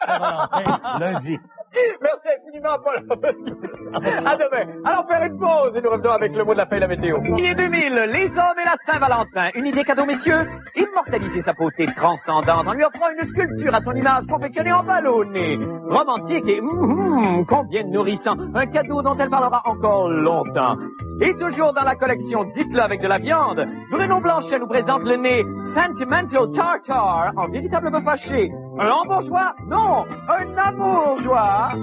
Saint-Valentin, lundi. Merci infiniment, Paul. À demain. Alors, faire une pause et nous revenons avec le mot de la fin et la météo. Il est 2000, les hommes et la Saint-Valentin. Une idée cadeau, messieurs? Immortaliser sa beauté transcendante en lui offrant une sculpture à son image confectionnée en ballonné. Romantique et combien de nourrissant. Un cadeau dont elle parlera encore longtemps. Et toujours dans la collection Dites-le avec de la viande, Bruno Blanchet nous présente le nez Sentimental Tartar en véritable bœuf haché. Un embauchois? Non, un amourgeois. Oh,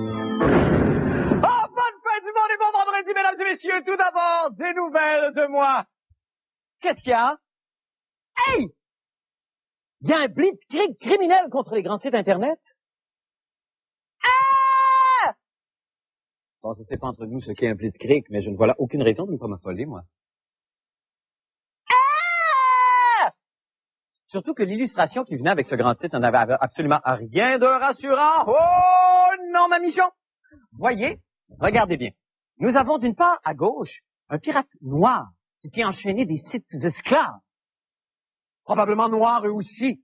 bonne fin du monde et bon vendredi, mesdames et messieurs. Tout d'abord, des nouvelles de moi. Qu'est-ce qu'il y a? Hey! Il y a un blitzkrieg criminel contre les grands sites Internet? Ah! Bon, je sais pas entre nous ce qu'est un blitzkrieg, mais je ne vois là aucune raison de ne pas m'affoler, moi. Ah! Surtout que l'illustration qui venait avec ce grand titre n'en avait absolument rien de rassurant. Oh non, ma mission! Voyez, regardez bien. Nous avons d'une part à gauche un pirate noir qui tient enchaîné des sites esclaves. Probablement noirs eux aussi.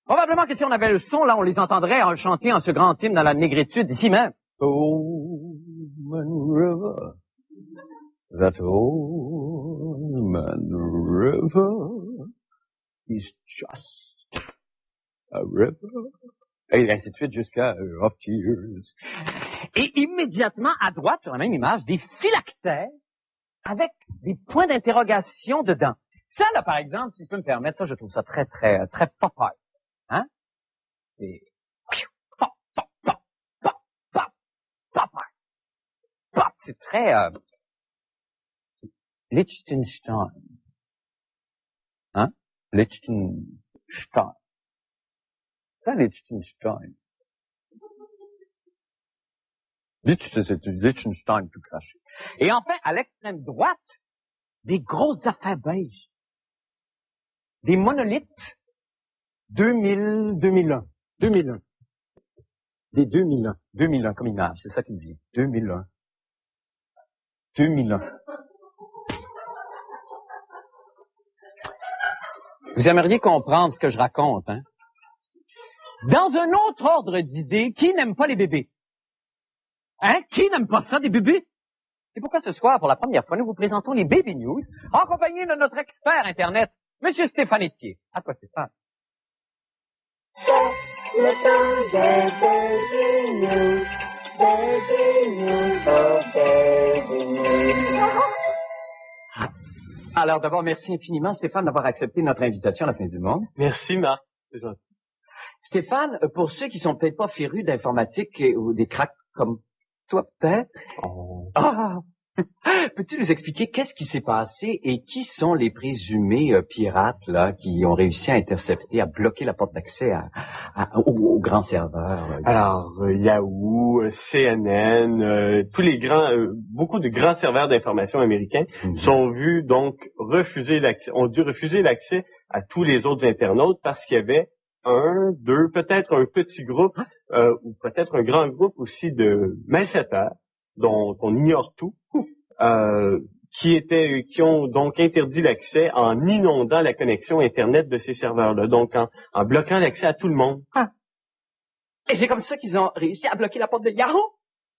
Probablement que si on avait le son, là, on les entendrait en chanter en ce grand hymne dans la négritude ici même. Old Man River, that old man river is just a river. Et ainsi de suite jusqu'à of tears. Et immédiatement à droite, sur la même image, des phylactères avec des points d'interrogation dedans. Ça, là, par exemple, si tu peux me permettre, ça, je trouve ça très Popeye. Hein? C'est Popeye. C'est très, Liechtenstein. Hein? Liechtenstein. C'est Liechtenstein. Liechtenstein tout craché. Et enfin, à l'extrême droite, des grosses affaires beiges. Des monolithes 2001. Des 2001 comme image, c'est ça qu'il dit. 2001. Vous aimeriez comprendre ce que je raconte, hein? Dans un autre ordre d'idées, qui n'aime pas les bébés? Hein? Qui n'aime pas ça, des bébés? C'est pourquoi ce soir, pour la première fois, nous vous présentons les Baby News, en compagnie de notre expert Internet, Monsieur Stéphane Etier. À quoi c'est ça? C'est le temps des Baby News, Alors d'abord, merci infiniment, Stéphane, d'avoir accepté notre invitation à la fin du monde. Merci, Marc. C'est gentil. Stéphane, pour ceux qui sont peut-être pas férus d'informatique ou des cracks comme toi, peut-être. Peux-tu nous expliquer qu'est-ce qui s'est passé et qui sont les présumés pirates là qui ont réussi à intercepter, à bloquer la porte d'accès aux grands serveurs? Alors, Yahoo, CNN, tous les grands, beaucoup de grands serveurs d'information américains sont vus donc ont dû refuser l'accès à tous les autres internautes parce qu'il y avait peut-être un petit groupe ou peut-être un grand groupe aussi de malfaiteurs dont on ignore tout, qui ont donc interdit l'accès en inondant la connexion Internet de ces serveurs-là, donc en bloquant l'accès à tout le monde. Ah. Et c'est comme ça qu'ils ont réussi à bloquer la porte de Yahoo?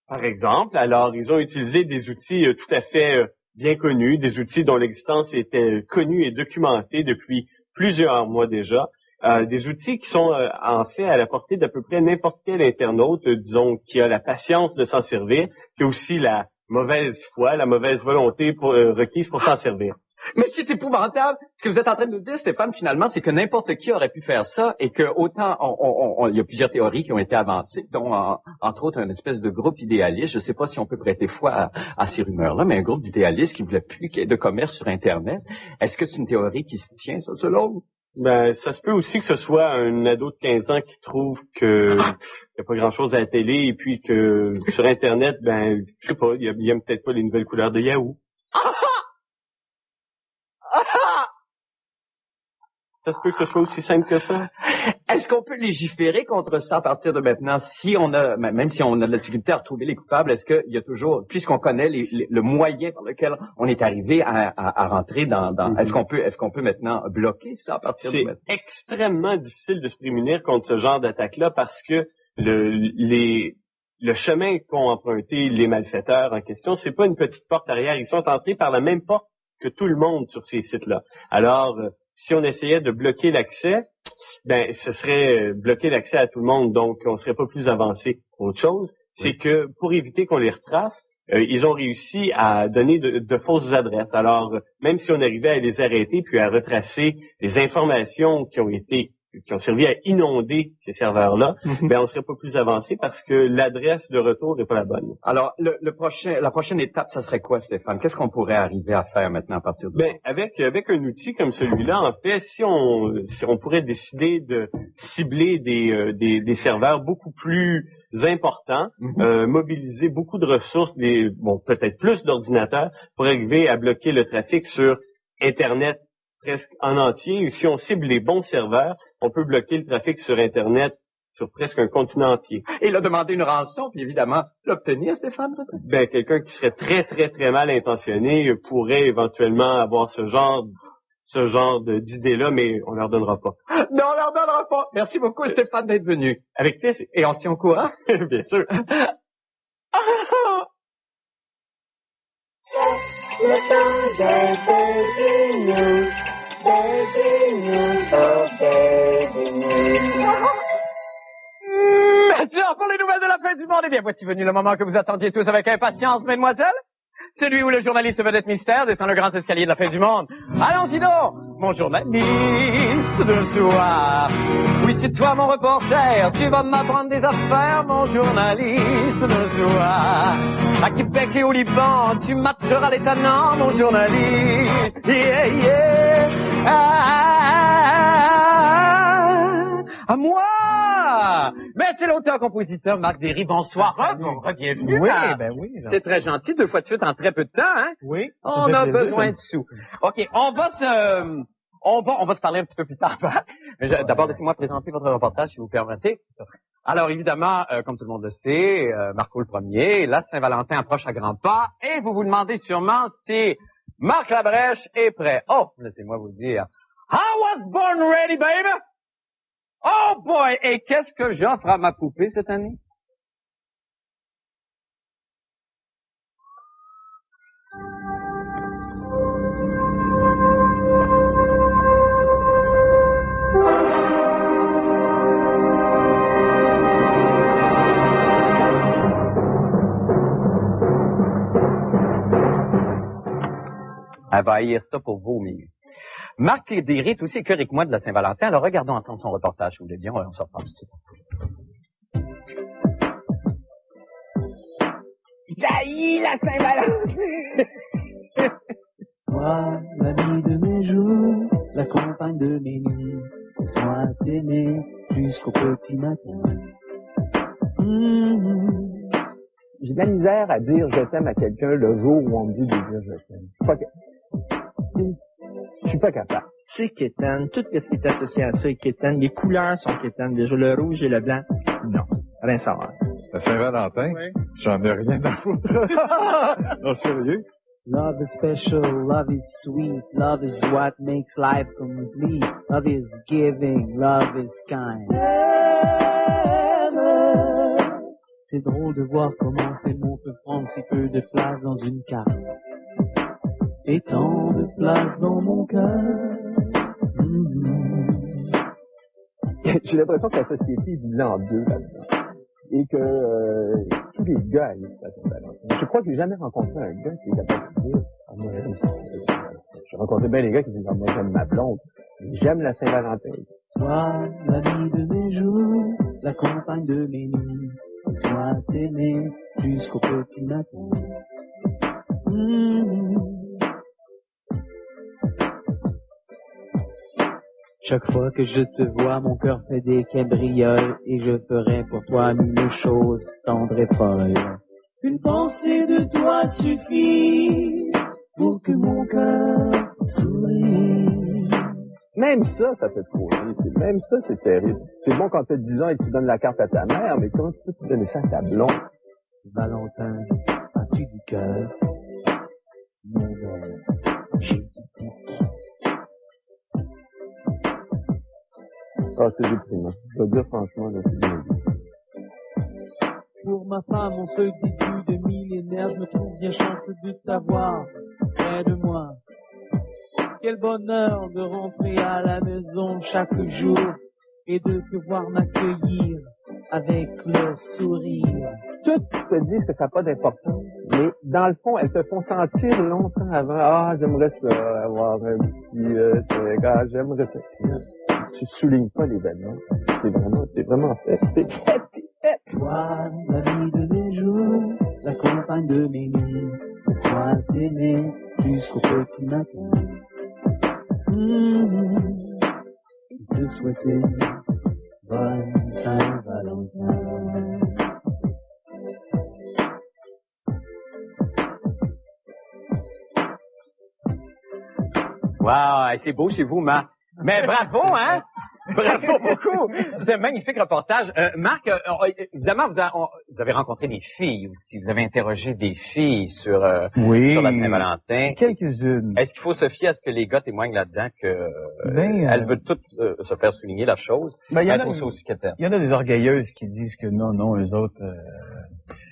Par exemple, alors ils ont utilisé des outils tout à fait bien connus, des outils dont l'existence était connue et documentée depuis plusieurs mois déjà. Des outils qui sont en fait à la portée d'à peu près n'importe quel internaute, disons, qui a la patience de s'en servir, qui a aussi la mauvaise foi, la mauvaise volonté requise pour s'en servir. Mais c'est épouvantable. Ce que vous êtes en train de nous dire, Stéphane, finalement, c'est que n'importe qui aurait pu faire ça et que autant, il y a plusieurs théories qui ont été avancées, dont, entre autres, une espèce de groupe idéaliste. Je ne sais pas si on peut prêter foi à ces rumeurs-là, mais un groupe d'idéalistes qui voulait plus qu'il y ait de commerce sur Internet. Est-ce que c'est une théorie qui se tient, ça, selon vous? Ben, ça se peut aussi que ce soit un ado de 15 ans qui trouve que il n'y a pas grand-chose à la télé et puis que sur Internet, ben, je sais pas, il aime peut-être pas les nouvelles couleurs de Yahoo. Ça se peut que ce soit aussi simple que ça. Est-ce qu'on peut légiférer contre ça à partir de maintenant? Même si on a de la difficulté à retrouver les coupables, est-ce qu'il y a toujours, puisqu'on connaît le moyen par lequel on est arrivé à rentrer dans est-ce qu'on peut maintenant bloquer ça à partir de maintenant? C'est extrêmement difficile de se prémunir contre ce genre d'attaque-là parce que le chemin qu'ont emprunté les malfaiteurs en question, c'est pas une petite porte arrière. Ils sont entrés par la même porte que tout le monde sur ces sites-là. Alors, si on essayait de bloquer l'accès, ben, ce serait bloquer l'accès à tout le monde, donc on serait pas plus avancé. Autre chose, c'est que pour éviter qu'on les retrace, ils ont réussi à donner de fausses adresses. Alors, même si on arrivait à les arrêter puis à retracer les informations qui ont servi à inonder ces serveurs-là, ben on serait pas plus avancé parce que l'adresse de retour n'est pas la bonne. Alors, la prochaine étape, ça serait quoi, Stéphane? Qu'est-ce qu'on pourrait arriver à faire maintenant à partir de Ben, avec un outil comme celui-là, en fait, si on pourrait décider de cibler des serveurs beaucoup plus importants, mobiliser beaucoup de ressources, peut-être plus d'ordinateurs, pour arriver à bloquer le trafic sur Internet presque en entier. Si on cible les bons serveurs, on peut bloquer le trafic sur Internet sur presque un continent entier. Et il a demandé une rançon, puis évidemment, l'obtenir, Stéphane? Ben, quelqu'un qui serait très, très, très mal intentionné pourrait éventuellement avoir ce genre d'idée-là, mais on leur donnera pas. Non, on leur donnera pas. Merci beaucoup, Stéphane, d'être venu. Avec plaisir. Et on se tient au courant? Bien sûr. Le temps des baby news. Baby news, oh baby news. Maintenant, pour les nouvelles de la fin du monde, eh bien, voici venu le moment que vous attendiez tous avec impatience, mesdemoiselles. Celui où le journaliste vedette mystère descend le grand escalier de la fin du monde. Allons-y donc, mon journaliste de soir. Oui, c'est toi, mon reporter, tu vas m'apprendre des affaires, mon journaliste de soir. À Québec et au Liban, tu matcheras les tannants, mon journaliste. Yeah, yeah. À moi! Ben, c'est l'auteur-compositeur Marc Derry. Bonsoir. Bienvenue. Oui, ben oui. C'est très gentil, 2 fois de suite en très peu de temps, hein? Oui. On a besoin de sous. OK, on va se parler un petit peu plus tard. Mais d'abord, laissez-moi présenter votre reportage, si vous permettez. Alors, évidemment, comme tout le monde le sait, Marco le premier, la Saint-Valentin approche à grands pas, et vous vous demandez sûrement si Marc Labrèche est prêt. Oh, laissez-moi vous dire. I was born ready, baby! Oh boy! Et qu'est-ce que j'offre à ma poupée cette année? Elle va haïr ça pour vomir. Marc Derry est aussi écœuré que moi de la Saint-Valentin. Alors, regardons ensemble son reportage, si vous voulez bien. On s'en reparle tout de suite. J'haïs la Saint-Valentin! Moi, l'ami de mes jours, la compagne de mes nuits, laisse-moi t'aimer jusqu'au petit matin. J'ai de la misère à dire je t'aime à quelqu'un le jour où on me dit de dire je t'aime. Je suis pas capable. C'est quétaine. Tout ce qui est associé à ça est quétaine. Les couleurs sont quétaines. Déjà, le rouge et le blanc, non. Rien savoir. La Saint-Valentin? Oui. J'en ai rien à foutre. Non, sérieux? Love is special, love is sweet, love is what makes life complete. Love is giving, love is kind. C'est drôle de voir comment ces mots peuvent prendre si peu de place dans une carte. Et tant de place dans mon cœur. J'ai l'impression que la société est divisée en deux là-dedans. Et que tous les gars haïssent la Saint-Valentin. Je crois que j'ai jamais rencontré un gars qui est capable de dire « Ah, moi, j'aime ça. » J'ai rencontré bien les gars qui disent « Ah, moi, j'aime ma blonde. J'aime la Saint-Valentin. » Toi, l'ami de mes jours, la compagne de mes nuits, laisse-moi t'aimer jusqu'au petit matin. Chaque fois que je te vois, mon cœur fait des cabrioles et je ferai pour toi mille choses tendres et folles. Une pensée de toi suffit pour que mon cœur sourie. Même ça fait trop rire. Même ça, c'est terrible. C'est bon quand t'as 10 ans et que tu donnes la carte à ta mère, mais comment tu peux te donner ça à ta blonde? Valentin, as-tu du cœur? Mon verre, j'ai du pique. Ah, c'est déprimant. Je dois dire franchement, là, c'est bien. pour ma femme, en ce début de millénaire, je me trouve bien chanceux de t'avoir près de moi. Quel bonheur de rentrer à la maison chaque jour et de pouvoir m'accueillir avec le sourire. Toutes te disent que ça n'a pas d'importance, mais dans le fond, elles te font sentir longtemps avant. Ah, j'aimerais ça, avoir un petit gars, j'aimerais ça. Tu soulignes pas l'événement. C'est vraiment fait. C'est fait. Toi, la vie de mes jours, la compagne de mes nuits, laisse-moi t'aimer jusqu'au petit matin. Te souhaiter bonne Saint-Valentin. Wow, c'est beau chez vous, Marc. Mais bravo, hein? Bravo beaucoup. C'est un magnifique reportage. Marc, évidemment, vous avez rencontré des filles aussi. Vous avez interrogé des filles sur la Saint-Valentin. Quelques-unes. Est-ce qu'il faut se fier à ce que les gars témoignent là-dedans que elles veulent toutes se faire souligner la chose? Ben, il y en a des orgueilleuses qui disent que non, eux autres,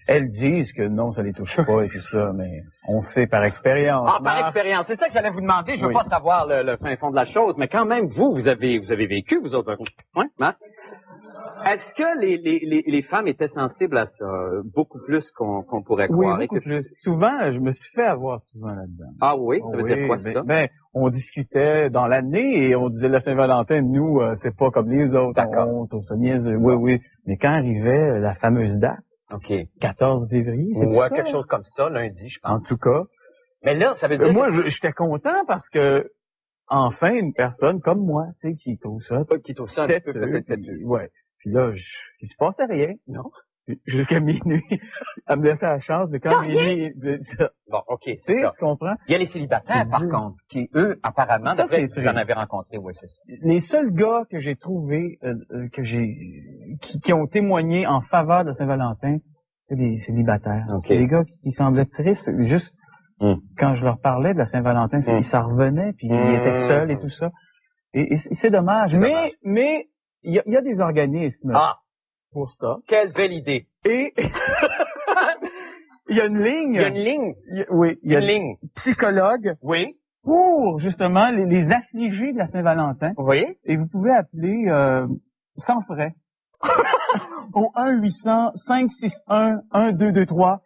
elles disent que non, ça les touche pas et tout ça, mais on sait par expérience. Ah, par expérience. C'est ça que j'allais vous demander. Je veux pas savoir le fin fond de la chose, mais quand même, vous avez vécu, vous autres. Oui, Marc? Est-ce que les femmes étaient sensibles à ça beaucoup plus qu'on pourrait croire? Oui, beaucoup plus. Souvent, je me suis fait avoir souvent là-dedans. Ah oui? Ça veut dire quoi, ça? Ben, on discutait dans l'année et on disait la Saint-Valentin, nous, c'est pas comme les autres. D'accord. On se niaise. Oui. Mais quand arrivait la fameuse date, OK. 14 février, c'est ouais, ça? quelque chose comme ça, lundi, je pense. En tout cas. Mais là, ça veut dire... Moi, j'étais content parce que, enfin, une personne comme moi, tu sais, qui trouve ça... Qui trouve ça un peu peut-être... Ouais. Puis là, il se passait rien, non? Jusqu'à minuit. Elle me laissait la chance, mais quand minuit... Bon, OK, Tu c'est ça. Tu comprends? Il y a les célibataires, par contre, qui, eux, apparemment, Ça, d'après c'est que vous en avez rencontrés, oui, c'est ça. Les seuls gars que j'ai trouvés, qui ont témoigné en faveur de Saint-Valentin, c'est des célibataires. OK. Des gars qui semblaient tristes, juste quand je leur parlais de la Saint-Valentin, ça revenait, puis ils étaient seuls et tout ça. Et c'est dommage. Mais il y a des organismes pour ça. Quelle belle idée. Et il y a une ligne. Il y a une ligne. Il y a une ligne. Psychologue. Oui. Pour, justement, les affligés de la Saint-Valentin. Oui. Et vous pouvez appeler sans frais au 1-800-561-1223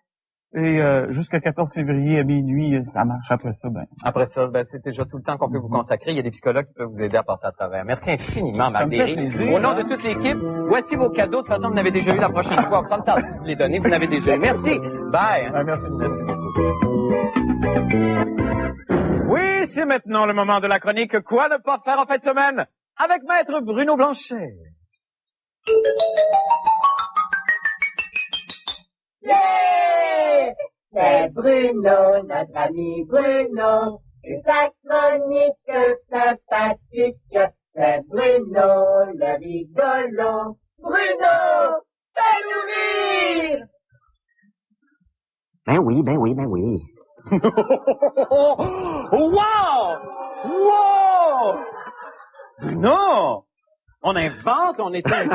et jusqu'à 14 février à minuit, ça marche. Après ça, Après ça, c'est déjà tout le temps qu'on peut vous consacrer. Il y a des psychologues qui peuvent vous aider à passer à travers. Merci infiniment, Marc Derry. Au nom de toute l'équipe, voici vos cadeaux. De toute façon, vous n'avez déjà eu la prochaine fois. Sans le temps de vous les donner, vous n'avez déjà eu. Merci. Bye. Merci beaucoup. Oui, c'est maintenant le moment de la chronique Quoi ne pas faire en fin de semaine avec Maître Bruno Blanchet. Yeah! C'est Bruno, notre ami Bruno, et sa chronique sympathique. C'est Bruno, le rigolo. Bruno, fais-nous rire! Ben oui. Wow! Bruno! On invente, on est un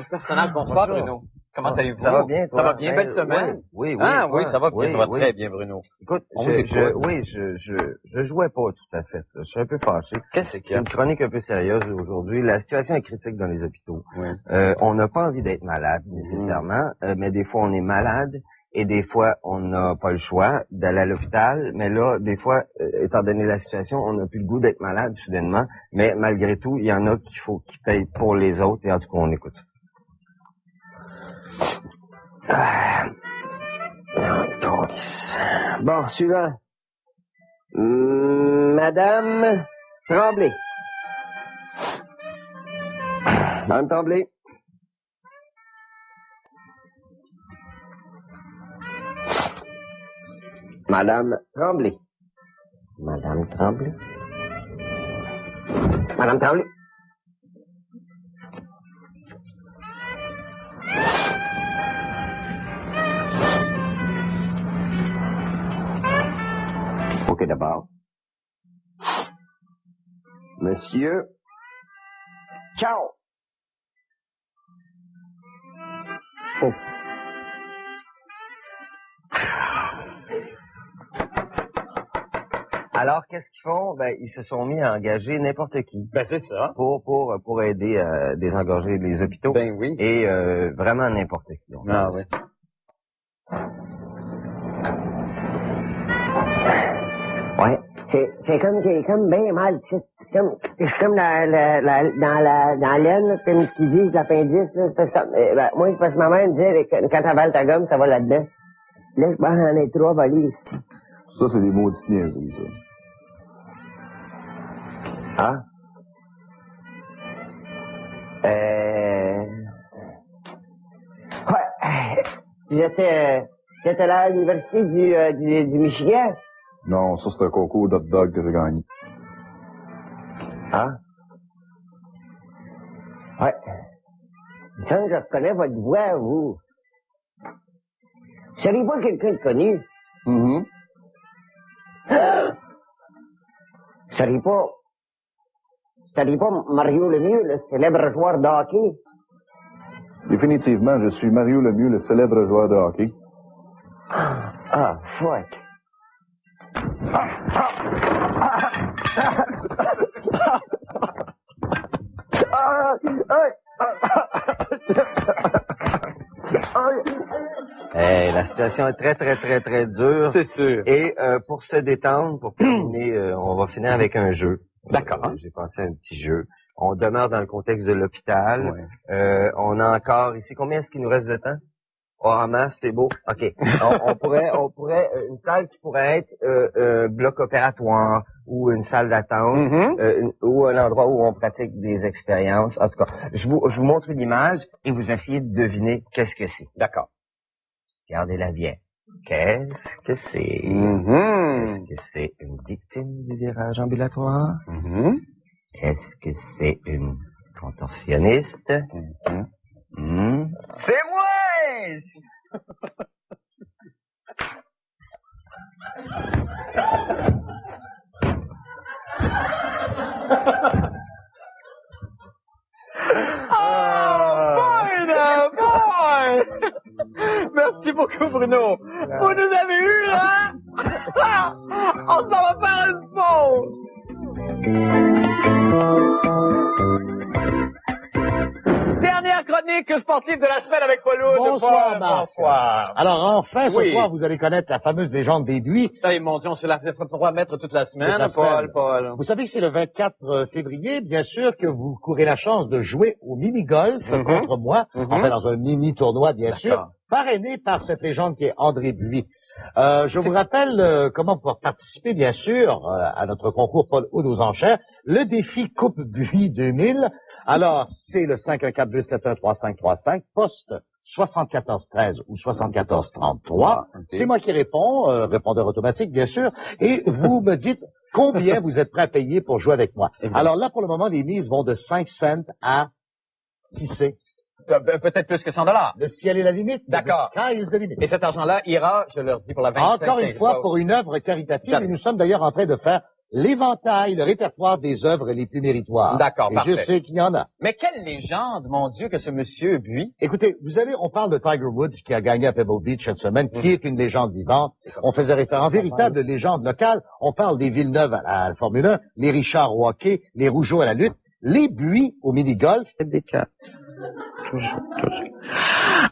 personnage bonsoir, Bruno. Comment allez-vous? Ça va bien, toi? Ça va bien, belle semaine? Oui. Ah, oui, ça va bien, ça va oui. très bien, Bruno. Écoute, On vous écoute. je jouais pas tout à fait. Je suis un peu fâché. Qu'est-ce qu'il y C'est a? une chronique un peu sérieuse aujourd'hui. La situation est critique dans les hôpitaux. Oui. On n'a pas envie d'être malade, nécessairement, mais des fois on est malade et des fois on n'a pas le choix d'aller à l'hôpital. Mais là, des fois, étant donné la situation, on n'a plus le goût d'être malade soudainement. Mais malgré tout, il y en a qu'il faut qu'ils payent pour les autres et en tout cas, on écoute. Bon, suivant. Madame Tremblay. Madame Tremblay. Madame Tremblay. Madame Tremblay. Madame Tremblay. OK, d'abord. Monsieur. Ciao. Oh. Alors, qu'est-ce qu'ils font? Ben, ils se sont mis à engager n'importe qui. Ben, c'est ça. Pour aider à désengorger les hôpitaux. Ben oui. Et vraiment n'importe qui. Ah oui. Ouais. C'est comme bien mal, tu sais. Je suis comme dans l'aine, là, comme ce qu'ils disent, l'appendice, là. C'est ça. Ben, moi, c'est parce que ma mère me disait, quand t'avales ta gomme, ça va là-dedans. Là, je pense en ai 3 volés. Ça, c'est des maudites niaiseries, ça. Ah? Ouais. J'étais là à l'université du Michigan. Non, ça, c'est un concours d'hot dog que j'ai gagné. Ah? Ouais. Il me semble que je reconnais votre voix, vous. Vous seriez pas quelqu'un de connu? Mm-hmm. Vous seriez pas Mario Lemieux, le célèbre joueur de hockey? Définitivement, je suis Mario Lemieux, le célèbre joueur de hockey. Ah, fuck. La situation est très, très, très, très dure. C'est sûr. Et pour se détendre, pour terminer, on va finir avec un jeu. D'accord. J'ai pensé à un petit jeu. On demeure dans le contexte de l'hôpital. Ouais. On a encore ici, combien est-ce qu'il nous reste de temps? Oh, en masse, c'est beau. OK. on pourrait, une salle qui pourrait être bloc opératoire ou une salle d'attente ou un endroit où on pratique des expériences. En tout cas, je vous montre une image et vous essayez de deviner qu'est-ce que c'est. D'accord. Regardez-la bien. Qu'est-ce que c'est? Est-ce que c'est une victime du virage ambulatoire? Est-ce que c'est une contorsionniste? C'est moi! Merci beaucoup, Bruno. Vous nous avez eu, là? On s'en va faire une pause. Dernière chronique sportive de la semaine avec Paul-Aude. Bonsoir, Marc. Bonsoir. Alors, enfin, ce Oui. soir, vous allez connaître la fameuse légende des buis. Hey, mon Dieu, on se la fait pas mettre toute la semaine, Toute la semaine. Paul. Vous savez que c'est le 24 février, bien sûr, que vous courez la chance de jouer au mini-golf contre moi, enfin dans un mini-tournoi, bien sûr, parrainé par cette légende qui est André Buis. Je vous rappelle comment pouvoir participer, bien sûr, à notre concours Paul-Aude aux enchères, le défi Coupe Buis 2000. Alors, c'est le 514-271-3535, poste 7413 ou 7433. C'est moi qui réponds, répondeur automatique, bien sûr, et vous me dites combien vous êtes prêt à payer pour jouer avec moi. Alors là, pour le moment, les mises vont de 5 cents à, qui sait? Peut-être plus que $100. Le ciel est la limite. D'accord. The sky is the limit. Et cet argent-là ira, je leur dis, pour la 25e. Encore une fois, pour une œuvre caritative, et nous sommes d'ailleurs en train de faire l'éventail, le répertoire des œuvres les plus méritoires. D'accord, et parfait. je sais qu'il y en a. Mais quelle légende, mon Dieu, que ce monsieur Buis. Écoutez, vous savez, on parle de Tiger Woods qui a gagné à Pebble Beach cette semaine, qui est une légende vivante. On faisait référence, véritable légende locale. On parle des Villeneuve à la Formule 1, les Richard au hockey, les Rougeau à la lutte, les Buis au mini-golf.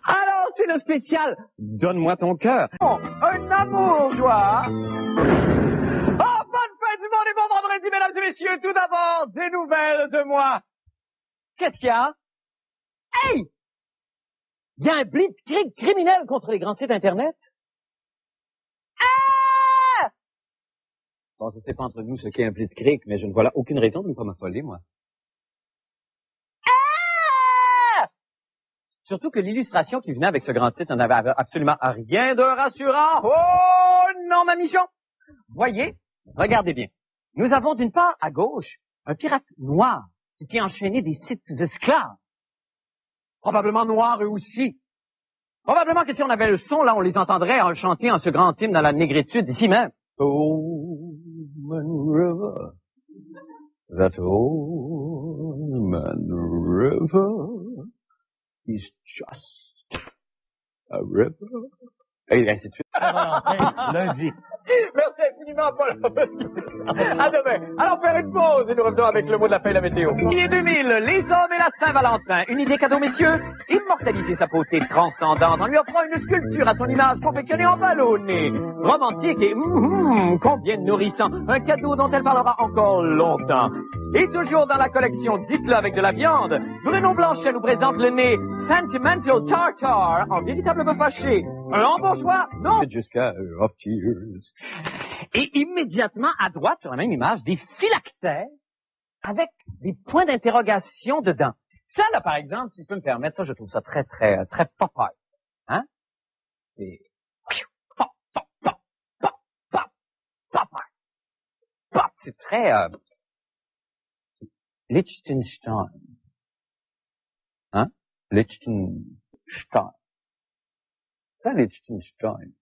Alors, c'est le spécial Donne-moi ton cœur. Oh, un amour, joie. Oh, bonne fête du monde et bon vendredi, mesdames et messieurs. Tout d'abord, des nouvelles de moi. Qu'est-ce qu'il y a? Hey! Il y a un blitzkrieg criminel contre les grands sites Internet? Ah! Bon, je sais pas entre nous ce qu'est un blitzkrieg, mais je ne vois là aucune raison de ne pas m'affoler, moi. Surtout que l'illustration qui venait avec ce grand titre n'avait absolument rien de rassurant. Oh non, ma Michon! Voyez, regardez bien. Nous avons d'une part à gauche un pirate noir qui tient enchaîné des sites esclaves. Probablement noirs eux aussi. Probablement que si on avait le son, là, on les entendrait en chanter en ce grand hymne dans la négritude ici même. Old Man River, that old man river is just a river. Et ainsi de suite. Saint-Valentin, lundi. Merci infiniment, Paul. À demain. Alors, faire une pause et nous revenons avec le mot de la fin et la météo. Juillet 2000, les hommes et la Saint-Valentin. Une idée cadeau, messieurs? Immortaliser sa beauté transcendante en lui offrant une sculpture à son image confectionnée en ballonné. Romantique et combien de nourrissant. Un cadeau dont elle parlera encore longtemps. Et toujours dans la collection Dites-le avec de la viande, Bruno Blanchet nous présente le nez Sentimental Tartar en véritable bœuf haché. Un embauchoir? Non. Jusqu'à of tears. Et immédiatement à droite, sur la même image, des phylactères avec des points d'interrogation dedans. Ça, là, par exemple, si je peux me permettre, ça, je trouve ça très Popeye. Hein? C'est... C'est très... Liechtenstein. Hein? Liechtenstein. Ça, Liechtenstein.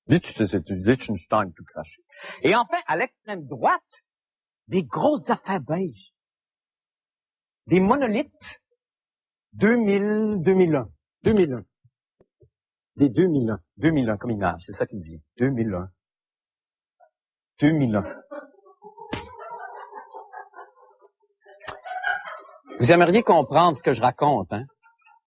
Liechtenstein tout craché. Et enfin, à l'extrême droite, des grosses affaires beiges. Des monolithes 2001. Des 2001 comme image, c'est ça qui me vient. 2001. Vous aimeriez comprendre ce que je raconte, hein?